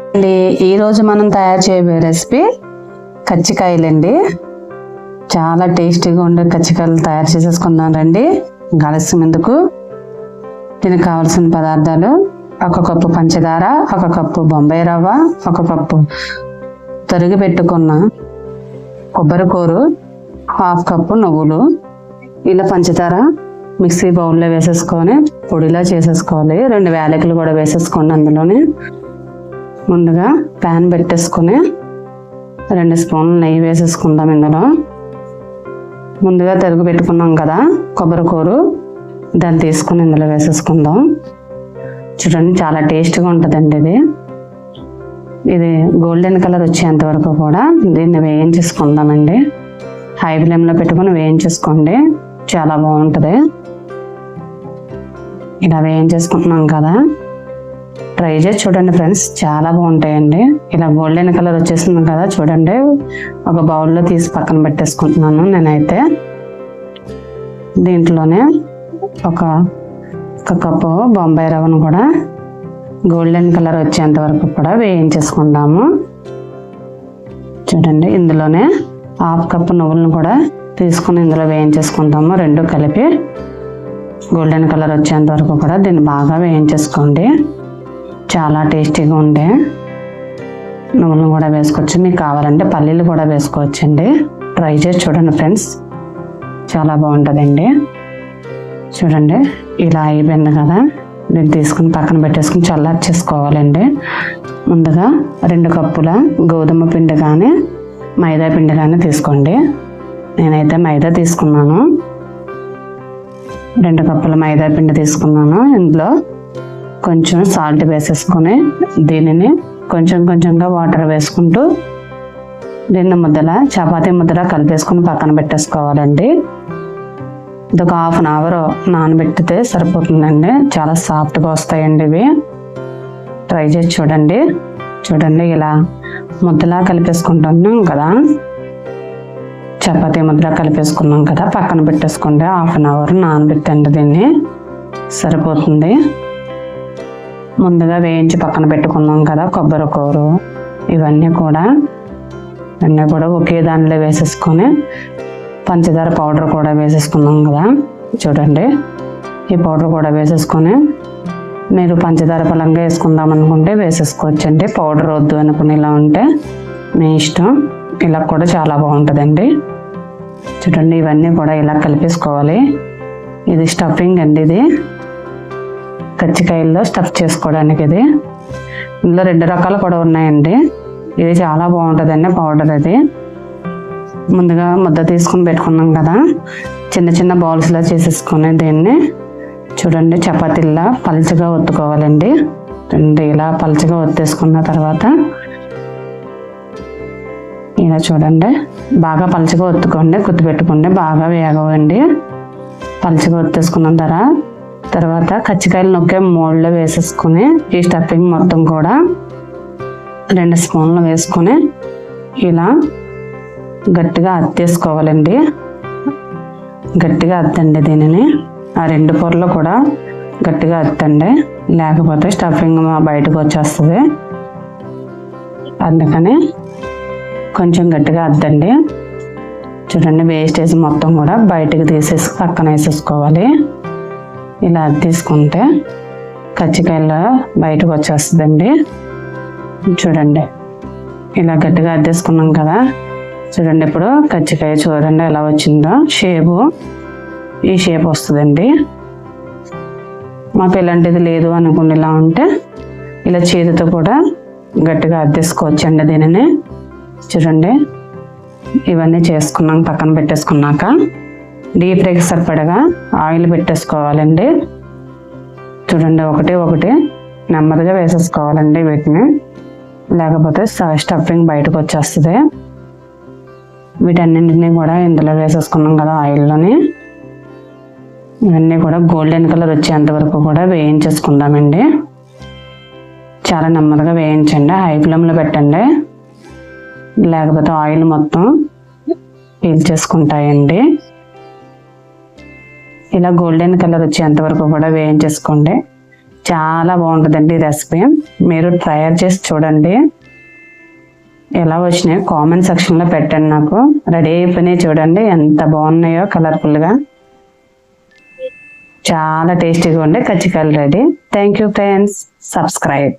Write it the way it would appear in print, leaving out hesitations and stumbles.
అండి ఈరోజు మనం తయారు చేయబోయే రెసిపీ కజ్జికాయలండి. చాలా టేస్టీగా ఉండే కజ్జికాయలు తయారు చేసేసుకుందాం రండి. ఆలస్యం ఎందుకు. దీనికి కావాల్సిన పదార్థాలు: 1 కప్పు పంచదార, 1 కప్పు బొంబాయి రవ్వ, 1 కప్పు తరిగి పెట్టుకున్న కొబ్బరి కూరు, 1/2 కప్పు నువ్వులు. ఇలా పంచదార మిక్సీ బౌల్లో వేసేసుకొని పొడిలా చేసేసుకోవాలి. 2 యాలకులు కూడా వేసేసుకోండి. అందులోనే ముందుగా ప్యాన్ పెట్టేసుకొని 2 స్పూన్లు నెయ్యి వేసేసుకుందాం. ఇందులో ముందుగా తరిగి పెట్టుకున్నాం కదా కొబ్బరి కూరు, దాన్ని తీసుకుని ఇందులో వేసేసుకుందాం. చూడండి, చాలా టేస్ట్గా ఉంటుందండి. ఇది గోల్డెన్ కలర్ వచ్చేంత వరకు కూడా దీన్ని వేయించేసుకుందామండి. హై ఫ్లేమ్లో పెట్టుకొని వేయించేసుకోండి, చాలా బాగుంటుంది. ఇలా వేయించేసుకుంటున్నాం కదా, ట్రై చేసి చూడండి ఫ్రెండ్స్, చాలా బాగుంటాయండి. ఇలా గోల్డెన్ కలర్ వచ్చేసింది కదా, చూడండి. ఒక బౌల్లో తీసి పక్కన పెట్టేసుకుంటున్నాను నేనైతే. దీంట్లోనే ఒక కప్పు బొంబాయి రవ్వను కూడా గోల్డెన్ కలర్ వచ్చేంత వరకు కూడా వేయించేసుకుందాము. చూడండి, ఇందులోనే 1/2 కప్పు నువ్వులను కూడా తీసుకుని ఇందులో వేయించేసుకుందాము. 2 కలిపి గోల్డెన్ కలర్ వచ్చేంత వరకు కూడా దీన్ని బాగా వేయించేసుకోండి. చాలా టేస్టీగా ఉండే నువ్వులను కూడా వేసుకోవచ్చు. మీకు కావాలంటే పల్లీలు కూడా వేసుకోవచ్చండి. ట్రై చేసి చూడండి ఫ్రెండ్స్, చాలా బాగుంటుందండి. చూడండి, ఇలా అయిపోయింది కదా, దీన్ని తీసుకుని పక్కన పెట్టేసుకుని చల్లార్చేసుకోవాలండి. ముందుగా 2 కప్పుల గోధుమ పిండి కానీ మైదా పిండి కానీ తీసుకోండి. నేనైతే మైదా తీసుకున్నాను. 2 కప్పుల మైదా పిండి తీసుకున్నాను. ఇందులో కొంచెం సాల్ట్ వేసేసుకొని దీనిని కొంచెం కొంచెంగా వాటర్ వేసుకుంటూ దీన్ని ముద్దలా చపాతీ ముద్దలా కలిపేసుకుని పక్కన పెట్టేసుకోవాలండి. ఇది ఒక 1/2 అవర్ నానబెట్టితే సరిపోతుందండి. చాలా సాఫ్ట్గా వస్తాయండి ఇవి. ట్రై చేసి చూడండి. చూడండి, ఇలా ముద్దలా కలిపేసుకుంటున్నాం కదా, చపాతీ ముద్దలా కలిపేసుకున్నాం కదా, పక్కన పెట్టేసుకోండి. 1/2 అవర్ నానబెట్టండి, దీన్ని సరిపోతుంది. ముందుగా వేయించి పక్కన పెట్టుకున్నాం కదా కొబ్బరి కూరు, ఇవన్నీ కూడా ఒకే దానిలో వేసేసుకొని పంచదార పౌడర్ కూడా వేసేసుకున్నాం కదా. చూడండి, ఈ పౌడర్ కూడా వేసేసుకొని మీరు పంచదార పలంగా వేసుకుందాం అనుకుంటే వేసేసుకోవచ్చండి. పౌడర్ వద్దు అనుకుని ఇలా ఉంటే మీ ఇష్టం. ఇలా కూడా చాలా బాగుంటుందండి. చూడండి, ఇవన్నీ కూడా ఇలా కలిపేసుకోవాలి. ఇది స్టఫింగ్ అండి, ఇది కజ్జికాయల్లో స్టఫ్ చేసుకోవడానికి. ఇది ఇందులో 2 రకాలు కూడా ఉన్నాయండి. ఇది చాలా బాగుంటుందండి పౌడర్. అది ముందుగా ముద్ద తీసుకుని పెట్టుకున్నాం కదా, చిన్న చిన్న బౌల్స్లో చేసేసుకొని దీన్ని చూడండి చపాతీలా పలుచగా ఒత్తుకోవాలండి. ఇలా పలుచగా ఒత్తేసుకున్న తర్వాత ఇలా చూడండి బాగా పలుచగా ఒత్తుకోండి, గుర్తుపెట్టుకోండి, బాగా వేగవండి. పలుచగా ఒత్తేసుకున్న తర్వాత కజ్జికాయలు నొక్కే మోల్డ్లో వేసేసుకొని ఈ స్టఫింగ్ మొత్తం కూడా 2 స్పూన్లు వేసుకొని ఇలా గట్టిగా అత్తేసుకోవాలండి. గట్టిగా అత్తండి దీనిని. ఆ 2 పొరలు కూడా గట్టిగా అత్తండి, లేకపోతే స్టఫింగ్ బయటకు వచ్చేస్తుంది. అందుకని కొంచెం గట్టిగా అద్దండి. చూడండి, వేస్టేజ్ మొత్తం కూడా బయటకు తీసేసి పక్కన వేసేసుకోవాలి. ఇలా తీసుకుంటే కజ్జికాయలు బయటకు వచ్చేస్తుందండి. చూడండి, ఇలా గట్టిగా అద్దేసుకున్నాం కదా. చూడండి, ఇప్పుడు కజ్జికాయ చూడండి ఎలా వచ్చిందో షేపు. ఈ షేప్ వస్తుందండి. మాకు ఇలాంటిది లేదు అనుకోండి, ఇలా ఉంటే ఇలా చేతితో కూడా గట్టిగా అద్దేసుకోవచ్చండి దీనిని. చూడండి, ఇవన్నీ చేసుకున్నాం. పక్కన పెట్టేసుకున్నాక డీప్ ఫ్రైకి సరిపడగా ఆయిల్ పెట్టేసుకోవాలండి. చూడండి, ఒకటి నెమ్మదిగా వేసేసుకోవాలండి వీటిని, లేకపోతే స్టఫింగ్ బయటకు వచ్చేస్తుంది. వీటన్నింటినీ కూడా ఇందులో వేసేసుకున్నాం కదా ఆయిల్లోని. ఇవన్నీ కూడా గోల్డెన్ కలర్ వచ్చేంత వరకు కూడా వేయించేసుకుందామండి. చాలా నెమ్మదిగా వేయించండి, హై ఫ్లేమ్లో పెట్టండి, లేకపోతే ఆయిల్ మొత్తం పీల్చేసుకుంటాయండి. ఇలా గోల్డెన్ కలర్ వచ్చేంత వరకు కూడా వేయించేసుకోండి. చాలా బాగుంటుందండి రెసిపీ. మీరు తయారు చేసి చూడండి. ఎలా వచ్చినాయో కామెంట్ సెక్షన్లో పెట్టండి. నాకు రెడీ అయిపోయినాయి చూడండి, ఎంత బాగున్నాయో కలర్ఫుల్గా. చాలా టేస్టీగా ఉండే కజ్జికాయలు ready. Thank you friends. Subscribe.